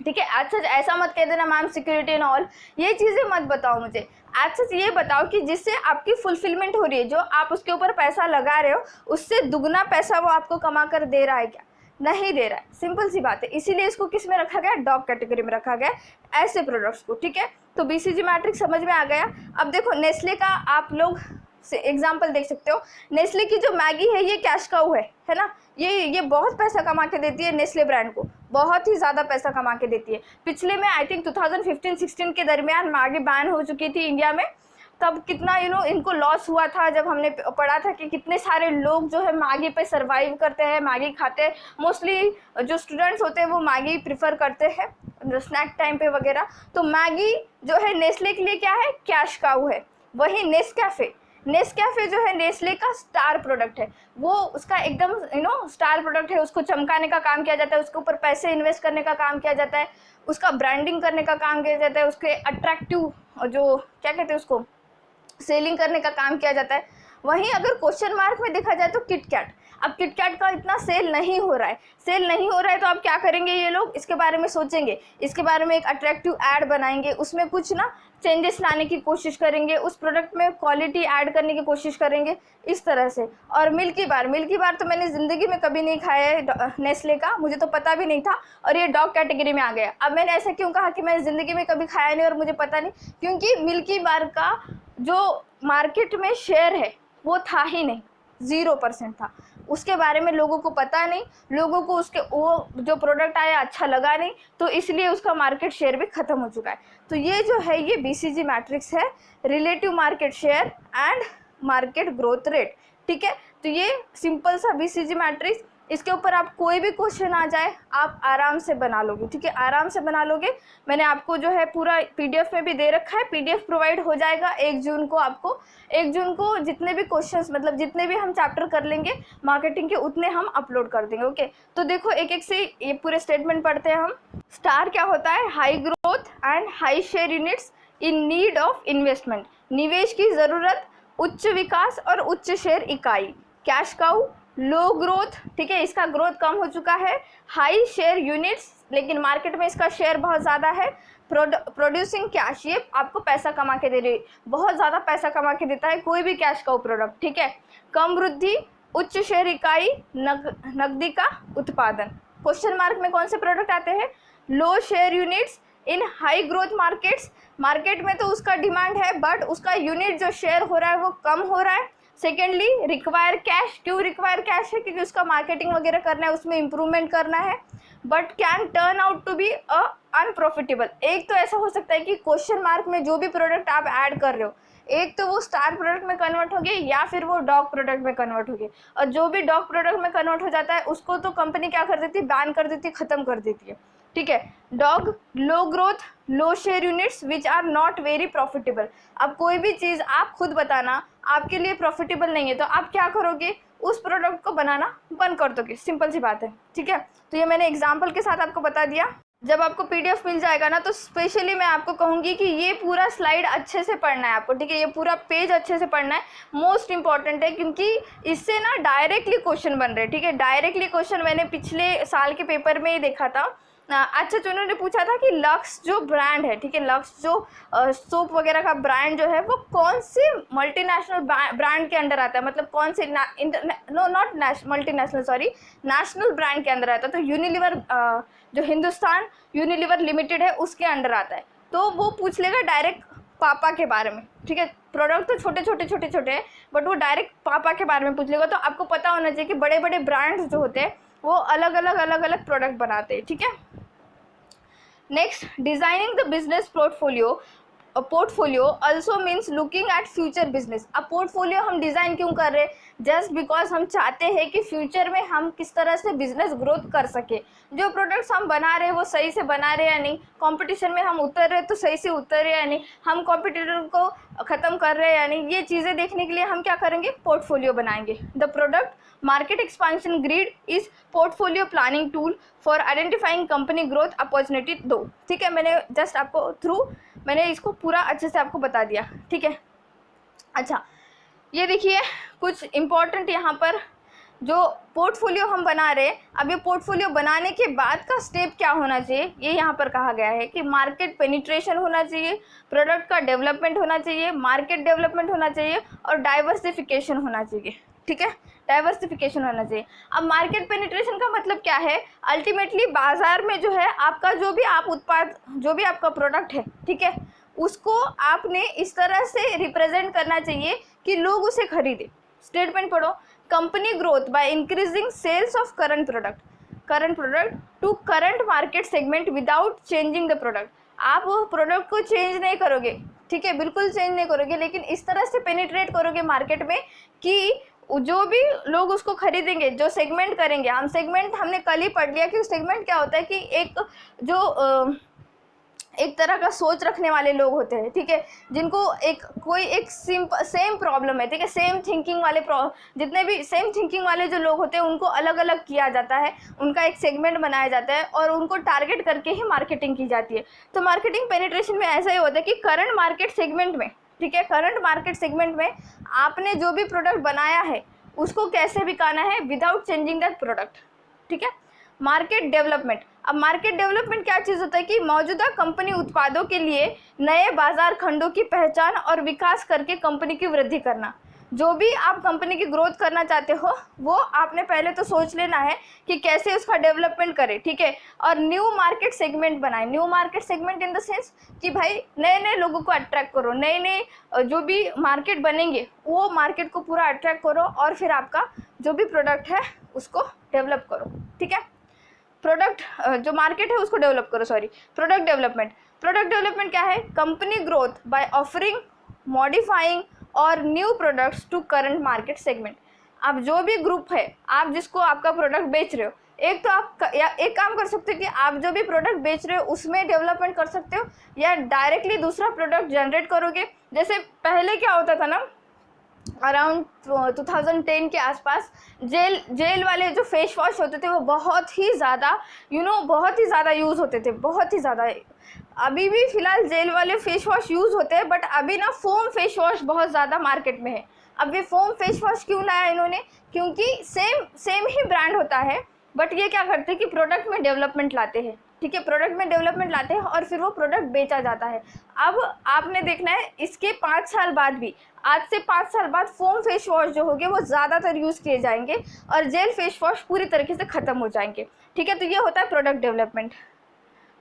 ठीक है, एज सच ऐसा मत कह देना मैम सिक्योरिटी एंड ऑल, ये चीज़ें मत बताओ मुझे। एज सच ये बताओ कि जिससे आपकी फुलफिलमेंट हो रही है, जो आप उसके ऊपर पैसा लगा रहे हो उससे दुगना पैसा वो आपको कमा कर दे रहा है क्या, नहीं दे रहा है। सिंपल सी बात है, इसीलिए इसको किस में रखा गया, डॉग कैटेगरी में रखा गया, ऐसे प्रोडक्ट्स को, ठीक है। तो बीसीजी मैट्रिक्स समझ में आ गया। अब देखो नेस्ले का आप लोग से एग्जांपल देख सकते हो। नेस्ले की जो मैगी है ये कैश काउ है ना, ये बहुत पैसा कमा के देती है, नेस्ले ब्रांड को बहुत ही ज़्यादा पैसा कमा के देती है। पिछले में आई थिंक 2015-16 के दरमियान मैगी बैन हो चुकी थी इंडिया में, तब कितना इनको लॉस हुआ था, जब हमने पढ़ा था कि कितने सारे लोग जो है मैगी पे सरवाइव करते हैं, मैगी खाते हैं। मोस्टली जो स्टूडेंट्स होते हैं वो मैगी प्रिफर करते हैं स्नैक टाइम पे वगैरह। तो मैगी जो है नेस्ले के लिए क्या है, कैश काउ है। वही नेस्कैफे जो है नेस्ले का स्टार प्रोडक्ट है, वो उसका एकदम स्टार प्रोडक्ट है, उसको चमकाने का काम किया जाता है, उसके ऊपर पैसे इन्वेस्ट करने का काम किया जाता है, उसका ब्रांडिंग करने का काम किया जाता है, उसके अट्रैक्टिव जो क्या कहते हैं उसको सेलिंग करने का काम किया जाता है। वहीं अगर क्वेश्चन मार्क में देखा जाए तो किटकैट, अब किटकैट का इतना सेल नहीं हो रहा है, तो आप क्या करेंगे, ये लोग इसके बारे में सोचेंगे, इसके बारे में एक अट्रैक्टिव ऐड बनाएंगे, उसमें कुछ ना चेंजेस लाने की कोशिश करेंगे, उस प्रोडक्ट में क्वालिटी ऐड करने की कोशिश करेंगे, इस तरह से। और मिल्की बार तो मैंने ज़िंदगी में कभी नहीं खाया है नेस्ले का, मुझे तो पता भी नहीं था, और ये डॉग कैटेगरी में आ गया। अब मैंने ऐसा क्यों कहा कि मैंने ज़िंदगी में कभी खाया नहीं और मुझे पता नहीं, क्योंकि मिल्की बार का जो मार्केट में शेयर है वो था ही नहीं, 0% था, उसके बारे में लोगों को पता नहीं, लोगों को उसके वो जो प्रोडक्ट आया अच्छा लगा नहीं, तो इसलिए उसका मार्केट शेयर भी ख़त्म हो चुका है। तो ये जो है ये बीसीजी मैट्रिक्स है, relative market share and market growth rate, ठीक है। तो ये सिंपल सा बीसीजी मैट्रिक्स, इसके ऊपर आप कोई भी क्वेश्चन आ जाए आप आराम से बना लोगे, ठीक है, आराम से बना लोगे। मैंने आपको जो है पूरा पीडीएफ में भी दे रखा है, पीडीएफ प्रोवाइड हो जाएगा 1 जून को आपको। 1 जून को जितने भी क्वेश्चंस, मतलब जितने भी हम चैप्टर कर लेंगे मार्केटिंग के, उतने हम अपलोड कर देंगे, ओके। तो देखो एक एक से ये पूरे स्टेटमेंट पढ़ते हैं हम। स्टार क्या होता है, high growth and high share units in need of investment, निवेश की ज़रूरत, उच्च विकास और उच्च शेयर इकाई। कैश काउ लो ग्रोथ, ठीक है, इसका ग्रोथ कम हो चुका है। हाई शेयर यूनिट्स, लेकिन मार्केट में इसका शेयर बहुत ज़्यादा है। प्रोड्यूसिंग कैश, ये आपको पैसा कमा के दे रही है, बहुत ज़्यादा पैसा कमा के देता है कोई भी कैश काउ प्रोडक्ट, ठीक है। कम वृद्धि, उच्च शेयर इकाई, नकदी का उत्पादन। क्वेश्चन मार्क में कौन से प्रोडक्ट आते हैं, low share units in high growth markets, market में तो उसका डिमांड है बट उसका यूनिट जो शेयर हो रहा है वो कम हो रहा है, सेकेंडली रिक्वायर कैश, क्यों रिक्वायर कैश है? क्योंकि उसका मार्केटिंग वगैरह करना है, उसमें इम्प्रूवमेंट करना है, but can turn out to be unprofitable. एक तो ऐसा हो सकता है कि क्वेश्चन मार्क में जो भी प्रोडक्ट आप ऐड कर रहे हो, एक तो वो स्टार प्रोडक्ट में कन्वर्ट हो गए या फिर वो डॉग प्रोडक्ट में कन्वर्ट हो गए, और जो भी डॉग प्रोडक्ट में कन्वर्ट हो जाता है उसको तो कंपनी क्या कर देती है? बैन कर देती है, ख़त्म कर देती है, ठीक है। Dog, low growth, low share units which are not very profitable. अब कोई भी चीज़ आप खुद बताना आपके लिए प्रॉफिटेबल नहीं है तो आप क्या करोगे? उस प्रोडक्ट को बनाना बंद कर दोगे, सिंपल सी बात है, ठीक है। तो ये मैंने एग्जाम्पल के साथ आपको बता दिया। जब आपको पीडीएफ मिल जाएगा ना तो स्पेशली मैं आपको कहूँगी कि ये पूरा स्लाइड अच्छे से पढ़ना है आपको, ठीक है। ये पूरा पेज अच्छे से पढ़ना है, मोस्ट इंपॉर्टेंट है, क्योंकि इससे ना डायरेक्टली क्वेश्चन बन रहे हैं, ठीक है। डायरेक्टली क्वेश्चन मैंने पिछले साल के पेपर में ही देखा था। अच्छा, जो उन्होंने पूछा था कि लक्स जो ब्रांड है, ठीक है, लक्स जो सोप वगैरह का ब्रांड जो है वो कौन से मल्टीनेशनल ब्रांड के अंडर आता है, मतलब कौन से not multinational, sorry, national brand के अंदर आता है। तो यूनिलीवर, जो हिंदुस्तान यूनिलीवर लिमिटेड है उसके अंडर आता है। तो वो पूछ लेगा डायरेक्ट पापा के बारे में, ठीक है। प्रोडक्ट तो छोटे हैं, बट वो डायरेक्ट पापा के बारे में पूछ लेगा। तो आपको पता होना चाहिए कि बड़े बड़े ब्रांड्स जो होते हैं वो अलग अलग प्रोडक्ट बनाते हैं, ठीक है। Next, designing the business portfolio also means looking at future business. अब पोर्टफोलियो हम डिज़ाइन क्यों कर रहे हैं? जस्ट बिकॉज हम चाहते हैं कि फ्यूचर में हम किस तरह से बिजनेस ग्रोथ कर सके। जो प्रोडक्ट्स हम बना रहे हैं वो सही से बना रहे हैं या नहीं, कंपटीशन में हम उतर रहे हैं तो सही से उतर रहे हैं या नहीं, हम कॉम्पिटिटर को ख़त्म कर रहे हैं या नहीं, ये चीज़ें देखने के लिए हम क्या करेंगे? पोर्टफोलियो बनाएंगे। The product market expansion grid is portfolio planning tool for identifying company growth opportunity दो, ठीक है। मैंने जस्ट आपको मैंने इसको पूरा अच्छे से आपको बता दिया, ठीक है। अच्छा, ये देखिए कुछ इम्पोर्टेंट यहाँ पर जो पोर्टफोलियो हम बना रहे हैं। अब ये पोर्टफोलियो बनाने के बाद का स्टेप क्या होना चाहिए, ये यहाँ पर कहा गया है कि मार्केट पेनिट्रेशन होना चाहिए, प्रोडक्ट का डेवलपमेंट होना चाहिए, मार्केट डेवलपमेंट होना चाहिए और डाइवर्सिफिकेशन होना चाहिए, ठीक है। डाइवर्सिफिकेशन होना चाहिए। अब मार्केट पेनिट्रेशन का मतलब क्या है? अल्टीमेटली बाजार में जो है आपका जो भी आपका प्रोडक्ट है, ठीक है, उसको आपने इस तरह से रिप्रेजेंट करना चाहिए कि लोग उसे खरीदें। स्टेटमेंट पढ़ो, company growth by increasing sales of current product to current market segment without changing the product. आप वो प्रोडक्ट को चेंज नहीं करोगे, ठीक है, बिल्कुल चेंज नहीं करोगे, लेकिन इस तरह से पेनिट्रेट करोगे मार्केट में कि जो भी लोग उसको खरीदेंगे, जो सेगमेंट करेंगे। हमने कल ही पढ़ लिया कि सेगमेंट क्या होता है कि एक तरह का सोच रखने वाले लोग होते हैं, ठीक है, जिनको कोई सेम प्रॉब्लम है, ठीक है, सेम थिंकिंग वाले जो लोग होते हैं उनको अलग अलग किया जाता है, उनका एक सेगमेंट बनाया जाता है और उनको टारगेट करके ही मार्केटिंग की जाती है। तो मार्केटिंग पेनिट्रेशन में ऐसा ही होता है कि करंट मार्केट सेगमेंट में, ठीक है, करंट मार्केट सेगमेंट में आपने जो भी प्रोडक्ट बनाया है उसको कैसे बिकाना है विदाउट चेंजिंग दैट प्रोडक्ट, ठीक है। मार्केट डेवलपमेंट, अब मार्केट डेवलपमेंट क्या चीज़ होता है कि मौजूदा कंपनी उत्पादों के लिए नए बाजार खंडों की पहचान और विकास करके कंपनी की वृद्धि करना। जो भी आप कंपनी की ग्रोथ करना चाहते हो वो आपने पहले तो सोच लेना है कि कैसे उसका डेवलपमेंट करें, ठीक है, और न्यू मार्केट सेगमेंट बनाए। New market segment in the sense कि भाई नए नए लोगों को अट्रैक्ट करो, नए जो भी मार्केट बनेंगे वो मार्केट को पूरा अट्रैक्ट करो और फिर आपका जो भी प्रोडक्ट है उसको डेवलप करो, ठीक है। प्रोडक्ट जो मार्केट है उसको डेवलप करो, सॉरी, प्रोडक्ट डेवलपमेंट क्या है? Company growth by offering, modifying और new products to current market segment. अब जो भी ग्रुप है, आप जिसको आपका प्रोडक्ट बेच रहे हो, एक तो आप एक काम कर सकते हो कि आप जो भी प्रोडक्ट बेच रहे हो उसमें डेवलपमेंट कर सकते हो या डायरेक्टली दूसरा प्रोडक्ट जनरेट करोगे। जैसे पहले क्या होता था ना, अराउंड 2010 के आसपास जेल वाले जो फेस वॉश होते थे वो बहुत ही ज़्यादा यूज़ होते थे, बहुत ही ज़्यादा। अभी भी फ़िलहाल जेल वाले फेस वॉश यूज़ होते हैं, बट अभी ना फोम फेस वॉश बहुत ज़्यादा मार्केट में है। अब ये फोम फेस वॉश क्यों लाया इन्होंने? क्योंकि सेम ही ब्रांड होता है, बट ये क्या करते हैं कि प्रोडक्ट में डेवलपमेंट लाते हैं, ठीक है, प्रोडक्ट में डेवलपमेंट लाते हैं और फिर वो प्रोडक्ट बेचा जाता है। अब आपने देखना है इसके 5 साल बाद भी, आज से 5 साल बाद फोम फेस वॉश जो होंगे वो ज़्यादातर यूज़ किए जाएंगे और जेल फेस वॉश पूरी तरीके से ख़त्म हो जाएंगे, ठीक है। तो ये होता है प्रोडक्ट डेवलपमेंट।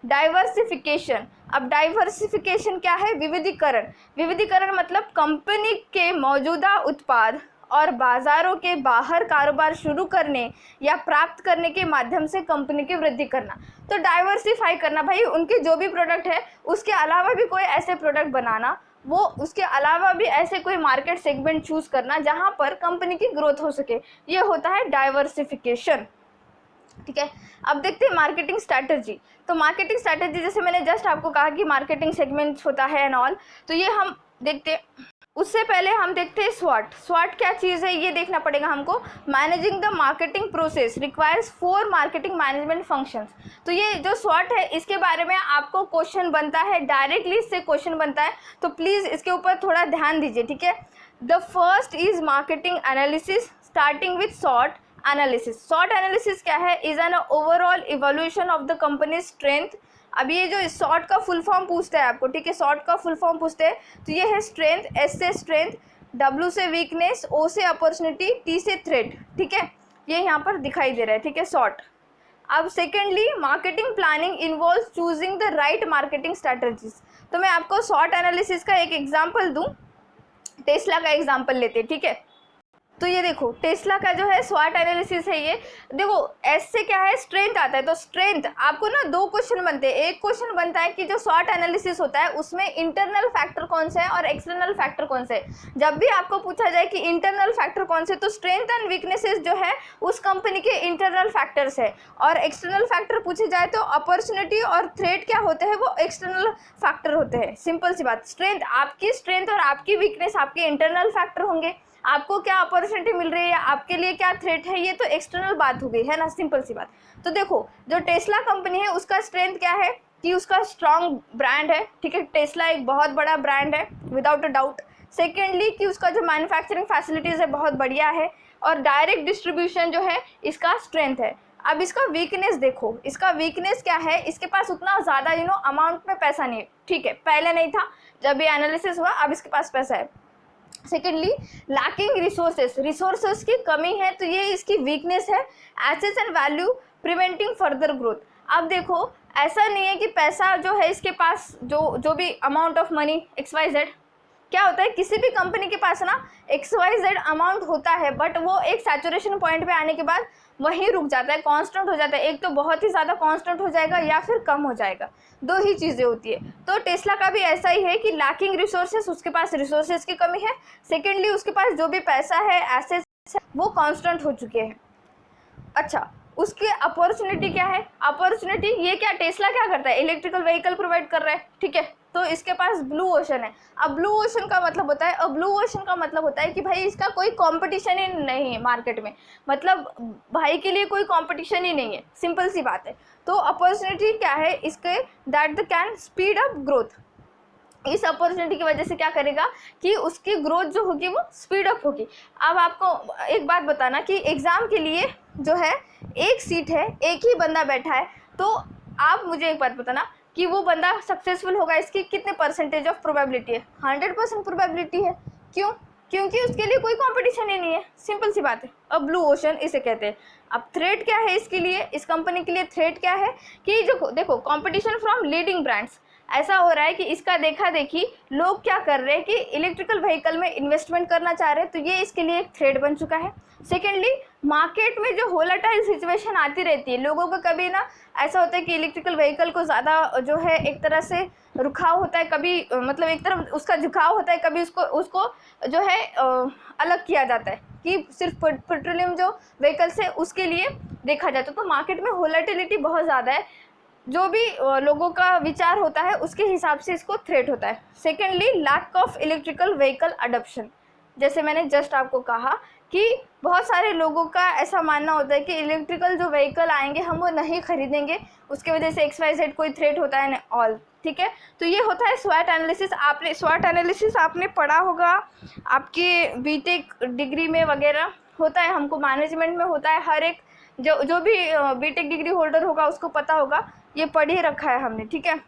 डाइवर्सिफिकेशन, अब डाइवर्सिफिकेशन क्या है? विविधीकरण मतलब कंपनी के मौजूदा उत्पाद और बाजारों के बाहर कारोबार शुरू करने या प्राप्त करने के माध्यम से कंपनी की वृद्धि करना। तो डाइवर्सिफाई करना, भाई उनके जो भी प्रोडक्ट है उसके अलावा भी कोई ऐसे प्रोडक्ट बनाना, वो उसके अलावा भी ऐसे कोई मार्केट सेगमेंट चूज करना जहां पर कंपनी की ग्रोथ हो सके, ये होता है डाइवर्सिफिकेशन। ठीक है, अब देखते हैं मार्केटिंग स्ट्रैटेजी। तो मार्केटिंग स्ट्रैटेजी जैसे मैंने जस्ट आपको कहा कि मार्केटिंग सेगमेंट्स होता है एंड ऑल, तो ये हम देखते हैं। उससे पहले हम देखते हैं स्वॉट। स्वॉट क्या चीज़ है ये देखना पड़ेगा हमको। Managing the marketing process requires 4 marketing management functions. तो ये जो स्वॉट है इसके बारे में आपको क्वेश्चन बनता है, डायरेक्टली इससे क्वेश्चन बनता है, तो प्लीज़ इसके ऊपर थोड़ा ध्यान दीजिए। ठीक है, the first is marketing analysis starting with स्वॉट analysis. स्वॉट analysis क्या है? Is an overall evolution of the company strength. अब ये जो शॉर्ट का फुल फॉर्म पूछता है आपको, ठीक है, शॉर्ट का फुल फॉर्म पूछते हैं, तो ये है स्ट्रेंथ, एस से स्ट्रेंथ, डब्ल्यू से वीकनेस, ओ से अपॉर्चुनिटी, टी से थ्रेट। ठीक है, ये यहाँ पर दिखाई दे रहा है। ठीक है, शॉर्ट। अब secondly marketing planning involve choosing the right marketing strategies. तो मैं आपको शॉर्ट एनालिसिस का एक एग्जाम्पल दूँ, टेस्ला का एग्जाम्पल लेते हैं। ठीक है, तो ये देखो टेस्ला का जो है स्वॉट एनालिसिस है। ये देखो एस से क्या है? स्ट्रेंथ आता है। तो स्ट्रेंथ आपको ना 2 क्वेश्चन बनते हैं। एक क्वेश्चन बनता है कि जो स्वॉट एनालिसिस होता है उसमें इंटरनल फैक्टर कौन से है और एक्सटर्नल फैक्टर कौन से है। जब भी आपको पूछा जाए कि इंटरनल फैक्टर कौन से, तो स्ट्रेंथ एंड वीकनेसेस जो है उस कंपनी के इंटरनल फैक्टर्स है, और एक्सटर्नल फैक्टर पूछे जाए तो अपॉर्चुनिटी और थ्रेट क्या होते हैं, वो एक्सटर्नल फैक्टर होते हैं। सिंपल सी बात, स्ट्रेंथ आपकी स्ट्रेंथ और आपकी वीकनेस आपके इंटरनल फैक्टर होंगे। आपको क्या अपॉर्चुनिटी मिल रही है या आपके लिए क्या थ्रेट है, ये तो एक्सटर्नल बात हो गई है ना, सिंपल सी बात। तो देखो जो टेस्ला कंपनी है उसका स्ट्रेंथ क्या है कि उसका स्ट्रॉन्ग ब्रांड है। ठीक है, टेस्ला एक बहुत बड़ा ब्रांड है विदाउट अ डाउट। सेकेंडली कि उसका जो मैन्युफैक्चरिंग फैसिलिटीज़ है बहुत बढ़िया है, और डायरेक्ट डिस्ट्रीब्यूशन जो है इसका स्ट्रेंथ है। अब इसका वीकनेस देखो, इसका वीकनेस क्या है? इसके पास उतना ज़्यादा अमाउंट में पैसा नहीं है। ठीक है, पहले नहीं था जब ये एनालिसिस हुआ, अब इसके पास पैसा है। सेकेंडली लैकिंग रिसोर्सेस की कमी है, तो ये इसकी वीकनेस है। Assets and value preventing further growth. अब देखो ऐसा नहीं है कि पैसा जो है इसके पास जो भी अमाउंट ऑफ मनी XYZ, क्या होता है किसी भी कंपनी के पास ना XYZ अमाउंट होता है, बट वो एक सैचुरेशन पॉइंट पे आने के बाद वहीं रुक जाता है, कांस्टेंट हो जाता है। एक तो बहुत ही ज़्यादा कांस्टेंट हो जाएगा या फिर कम हो जाएगा, 2 ही चीज़ें होती है। तो टेस्ला का भी ऐसा ही है कि लैकिंग रिसोर्सेस, उसके पास रिसोर्सेस की कमी है। सेकेंडली उसके पास जो भी पैसा है, एसेट्स है, वो कांस्टेंट हो चुके हैं। अच्छा, उसकी अपॉर्चुनिटी क्या है? अपॉर्चुनिटी ये क्या, टेस्ला क्या करता है? इलेक्ट्रिकल व्हीकल प्रोवाइड कर रहा है। ठीक है, तो इसके पास ब्लू ओशन है। अब ब्लू ओशन का मतलब होता है, ब्लू ओशन का मतलब होता है कि भाई इसका कोई कंपटीशन ही नहीं है मार्केट में, मतलब भाई के लिए कोई कंपटीशन ही नहीं है, सिंपल सी बात है। तो अपॉर्चुनिटी क्या है इसके? That the can speed up growth. इस अपॉर्चुनिटी की वजह से क्या करेगा कि उसकी ग्रोथ जो होगी वो स्पीड अप होगी। अब आपको एक बात बताना कि एग्ज़ाम के लिए जो है एक सीट है, एक ही बंदा बैठा है, तो आप मुझे एक बात बताना कि वो बंदा सक्सेसफुल होगा, इसकी कितने परसेंटेज ऑफ प्रोबेबिलिटी है? 100% प्रोबेबिलिटी है। क्यों? क्योंकि उसके लिए कोई कंपटीशन ही नहीं है, सिंपल सी बात है। अब ब्लू ओशन इसे कहते हैं। अब थ्रेट क्या है इसके लिए, इस कंपनी के लिए थ्रेट क्या है कि जो देखो कंपटीशन फ्रॉम लीडिंग ब्रांड्स। ऐसा हो रहा है कि इसका देखा देखी लोग क्या कर रहे हैं कि इलेक्ट्रिकल व्हीकल में इन्वेस्टमेंट करना चाह रहे हैं, तो ये इसके लिए एक थ्रेट बन चुका है। सेकेंडली मार्केट में जो वोलेटाइल सिचुएशन आती रहती है, लोगों को कभी ना ऐसा होता है कि इलेक्ट्रिकल व्हीकल को ज़्यादा जो है एक तरह से रुखाव होता है, कभी मतलब एक तरफ उसका झुकाव होता है, कभी उसको जो है अलग किया जाता है कि सिर्फ पेट्रोलियम जो व्हीकल्स है उसके लिए देखा जाता है। तो मार्केट में वोलेटिलिटी बहुत ज़्यादा है, जो भी लोगों का विचार होता है उसके हिसाब से इसको थ्रेट होता है। Secondly lack of electrical vehicle adoption. जैसे मैंने जस्ट आपको कहा कि बहुत सारे लोगों का ऐसा मानना होता है कि इलेक्ट्रिकल जो व्हीकल आएंगे हम वो नहीं खरीदेंगे, उसकी वजह से XYZ कोई थ्रेट होता है ऑल। ठीक है, तो ये होता है स्वॉट एनालिसिस। आपने स्वॉट एनालिसिस आपने पढ़ा होगा आपके बीटेक डिग्री में वगैरह होता है, हमको मैनेजमेंट में होता है। हर एक जो भी बीटेक डिग्री होल्डर होगा उसको पता होगा, ये पढ़ ही रखा है हमने। ठीक है,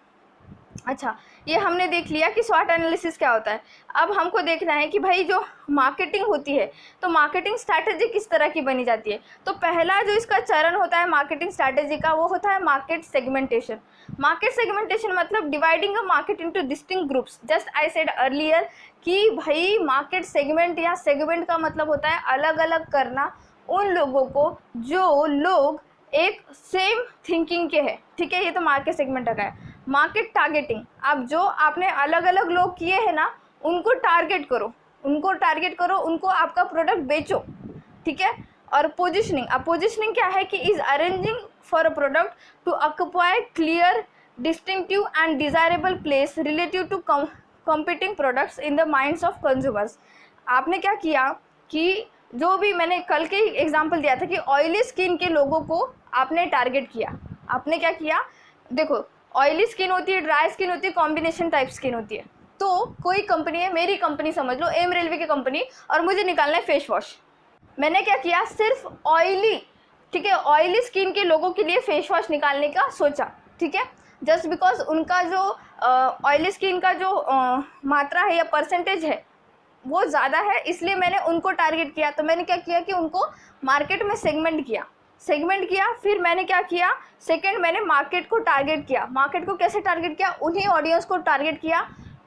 अच्छा, ये हमने देख लिया कि स्वॉट एनालिसिस क्या होता है। अब हमको देखना है कि भाई जो मार्केटिंग होती है तो मार्केटिंग स्ट्रैटेजी किस तरह की बनी जाती है। तो पहला जो इसका चरण होता है मार्केटिंग स्ट्रैटेजी का, वो होता है मार्केट सेगमेंटेशन। मार्केट सेगमेंटेशन मतलब dividing a market into distinct groups. Just I said earlier कि भाई मार्केट सेगमेंट या सेगमेंट का मतलब होता है अलग अलग करना उन लोगों को जो लोग एक सेम थिंकिंग के हैं, ठीक है। ये तो मार्केट सेगमेंट का है। मार्केट टारगेटिंग, अब जो आपने अलग अलग लोग किए हैं ना उनको टारगेट करो, उनको आपका प्रोडक्ट बेचो, ठीक है। और पोजिशनिंग, अब पोजिशनिंग क्या है कि is arranging for a product to occupy clear distinctive and desirable place relative to competing products in the minds of consumers. आपने क्या किया कि जो भी मैंने कल के एग्जांपल दिया था कि ऑयली स्किन के लोगों को आपने टारगेट किया। आपने क्या किया, देखो ऑयली स्किन होती है, ड्राई स्किन होती है, कॉम्बिनेशन टाइप स्किन होती है। तो कोई कंपनी है, मेरी कंपनी समझ लो एम रेलवे की कंपनी, और मुझे निकालना है फेस वॉश। मैंने क्या किया, सिर्फ ऑयली, ठीक है, ऑयली स्किन के लोगों के लिए फेस वॉश निकालने का सोचा, ठीक है। जस्ट बिकॉज उनका जो ऑयली स्किन का जो मात्रा है या परसेंटेज है वो ज़्यादा है, इसलिए मैंने उनको टारगेट किया। तो मैंने क्या किया कि उनको मार्केट में सेगमेंट किया। फिर मैंने क्या किया, सेकंड मैंने मार्केट को टारगेट किया। मार्केट को कैसे टारगेट किया, उन्हीं ऑडियंस को टारगेट किया।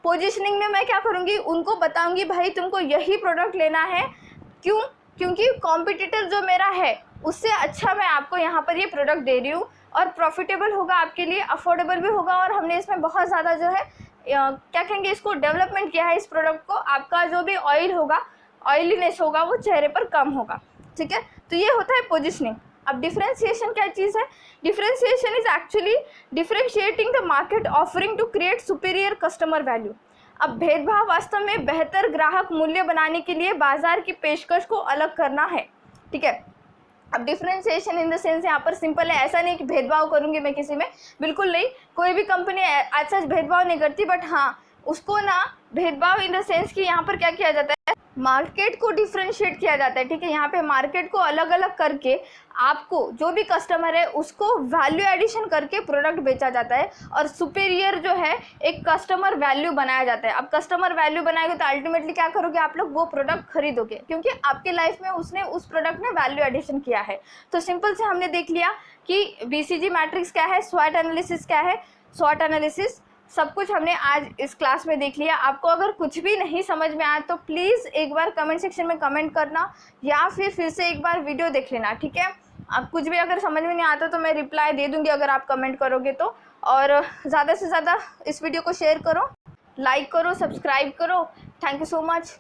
पोजीशनिंग में मैं क्या करूँगी, उनको बताऊँगी भाई तुमको यही प्रोडक्ट लेना है। क्यों, क्योंकि कॉम्पिटिटर जो मेरा है उससे अच्छा मैं आपको यहाँ पर ये प्रोडक्ट दे रही हूँ और प्रॉफिटेबल होगा आपके लिए, अफोर्डेबल भी होगा, और हमने इसमें बहुत ज़्यादा जो है क्या कहेंगे इसको डेवलपमेंट किया है इस प्रोडक्ट को। आपका जो भी ऑयल होगा, ऑयलीनेस होगा, वो चेहरे पर कम होगा, ठीक है। तो ये होता है पोजिशनिंग। अब डिफरेंशिएशन क्या चीज़ है, differentiation is actually differentiating the market offering to create superior customer value. अब भेदभाव वास्तव में बेहतर ग्राहक मूल्य बनाने के लिए बाजार की पेशकश को अलग करना है, ठीक है। अब डिफरेंशिएशन इन द सेंस यहाँ पर सिंपल है, ऐसा नहीं कि भेदभाव करूँगी मैं किसी में, बिल्कुल नहीं। कोई भी कंपनी ऐसा भेदभाव नहीं करती, बट हाँ उसको ना भेदभाव इन द सेंस कि यहाँ पर क्या किया जाता है, मार्केट को डिफरेंशिएट किया जाता है, ठीक है। यहाँ पे मार्केट को अलग अलग करके आपको जो भी कस्टमर है उसको वैल्यू एडिशन करके प्रोडक्ट बेचा जाता है, और सुपीरियर जो है एक कस्टमर वैल्यू बनाया जाता है। अब कस्टमर वैल्यू बनाएगा तो अल्टीमेटली क्या करोगे, आप लोग वो प्रोडक्ट खरीदोगे, क्योंकि आपके लाइफ में उसने उस प्रोडक्ट में वैल्यू एडिशन किया है। तो सिंपल से हमने देख लिया कि BCG मैट्रिक्स क्या है, स्वॉट एनालिसिस क्या है। स्वॉट एनालिसिस सब कुछ हमने आज इस क्लास में देख लिया। आपको अगर कुछ भी नहीं समझ में आया तो प्लीज़ एक बार कमेंट सेक्शन में कमेंट करना, या फिर से एक बार वीडियो देख लेना, ठीक है। अब कुछ भी अगर समझ में नहीं आता तो मैं रिप्लाई दे दूंगी अगर आप कमेंट करोगे तो। और ज़्यादा से ज़्यादा इस वीडियो को शेयर करो, लाइक करो, सब्सक्राइब करो। Thank you so much.